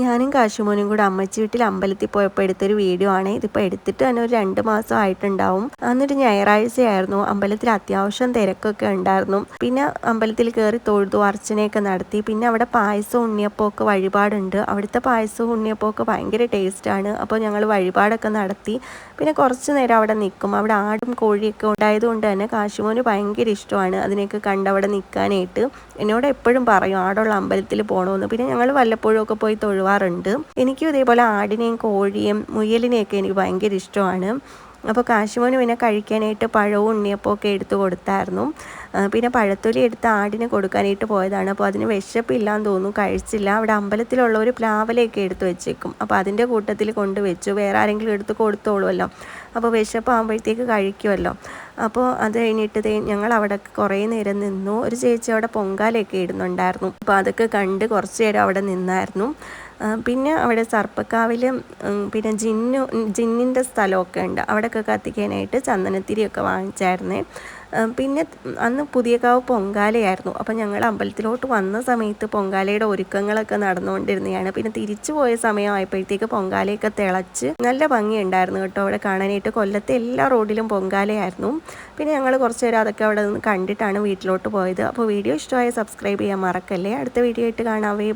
ഞാനും കാശുമോനും കൂടെ അമ്മച്ചി വീട്ടിൽ അമ്പലത്തിൽ പോയപ്പോൾ എടുത്തൊരു വീഡിയോ ആണ്. ഇതിപ്പോൾ എടുത്തിട്ട് തന്നെ ഒരു 2 മാസം ആയിട്ടുണ്ടാവും. അന്നൊരു ഞായറാഴ്ചയായിരുന്നു. അമ്പലത്തിൽ അത്യാവശ്യം തിരക്കൊക്കെ ഉണ്ടായിരുന്നു. പിന്നെ അമ്പലത്തിൽ കയറി തൊഴുതു അർച്ചനയൊക്കെ നടത്തി. പിന്നെ അവിടെ പായസവും ഉണ്ണിയപ്പമൊക്കെ വഴിപാടുണ്ട്. അവിടുത്തെ പായസവും ഉണ്ണിയപ്പമൊക്കെ ഭയങ്കര ടേസ്റ്റാണ്. അപ്പോൾ ഞങ്ങൾ വഴിപാടൊക്കെ നടത്തി. പിന്നെ കുറച്ച് നേരം അവിടെ നിൽക്കും. അവിടെ ആടും കോഴിയൊക്കെ ഉണ്ടായതുകൊണ്ട് തന്നെ കാശുമോന് ഭയങ്കര ഇഷ്ടമാണ് അതിനെയൊക്കെ കണ്ട് അവിടെ നിൽക്കാനായിട്ട്. എന്നോട് എപ്പോഴും പറയും ആടുള്ള അമ്പലത്തിൽ പോകണമെന്ന്. പിന്നെ ഞങ്ങൾ വല്ലപ്പോഴും ഒക്കെ പോയി തൊഴുവാറുണ്ട്. എനിക്കും ഇതേപോലെ ആടിനെയും കോഴിയും മുയലിനെയൊക്കെ എനിക്ക് ഭയങ്കര ഇഷ്ടമാണ്. അപ്പോൾ കാശുമോന് പിന്നെ കഴിക്കാനായിട്ട് പഴവും ഉണ്ണിയപ്പവും ഒക്കെ എടുത്ത് കൊടുത്തായിരുന്നു. പിന്നെ പഴത്തൊലി എടുത്ത് ആടിന് കൊടുക്കാനായിട്ട് പോയതാണ്. അപ്പോൾ അതിന് വിശപ്പില്ലാന്ന് തോന്നുന്നു, കഴിച്ചില്ല. അവിടെ അമ്പലത്തിലുള്ള ഒരു പ്ലാവലയൊക്കെ എടുത്ത് വെച്ചേക്കും. അപ്പോൾ അതിൻ്റെ കൂട്ടത്തിൽ കൊണ്ട് വെച്ചു. വേറെ ആരെങ്കിലും എടുത്ത് കൊടുത്തോളുമല്ലോ. അപ്പോൾ വിശപ്പാകുമ്പോഴത്തേക്ക് കഴിക്കുമല്ലോ. അപ്പോൾ അത് കഴിഞ്ഞിട്ട് ഞങ്ങൾ അവിടെ കുറേ നേരം നിന്നു. ഒരു ചേച്ചി അവിടെ പൊങ്കാലയൊക്കെ ഇടുന്നുണ്ടായിരുന്നു. അപ്പോൾ അതൊക്കെ കണ്ട് കുറച്ച് നേരം അവിടെ നിന്നായിരുന്നു. പിന്നെ അവിടെ സർപ്പക്കാവിൽ പിന്നെ ജിന്നിൻ്റെ സ്ഥലമൊക്കെ ഉണ്ട്. അവിടെയൊക്കെ കത്തിക്കാനായിട്ട് ചന്ദനത്തിരിയൊക്കെ വാങ്ങിച്ചായിരുന്നേ. പിന്നെ അന്ന് പുതിയകാവ് പൊങ്കാലയായിരുന്നു. അപ്പം ഞങ്ങൾ അമ്പലത്തിലോട്ട് വന്ന സമയത്ത് പൊങ്കാലയുടെ ഒരുക്കങ്ങളൊക്കെ നടന്നുകൊണ്ടിരുന്നതാണ്. പിന്നെ തിരിച്ചു പോയ സമയമായപ്പോഴത്തേക്ക് പൊങ്കാലയൊക്കെ തിളച്ച് നല്ല ഭംഗിയുണ്ടായിരുന്നു കേട്ടോ അവിടെ കാണാനായിട്ട്. കൊല്ലത്തെ എല്ലാ റോഡിലും പൊങ്കാലയായിരുന്നു. പിന്നെ ഞങ്ങൾ കുറച്ച് നേരം അതൊക്കെ അവിടെ നിന്ന് കണ്ടിട്ടാണ് വീട്ടിലോട്ട് പോയത്. അപ്പോൾ വീഡിയോ ഇഷ്ടമായ സബ്സ്ക്രൈബ് ചെയ്യാൻ മറക്കല്ലേ. അടുത്ത വീഡിയോ ആയിട്ട് കാണാവേ.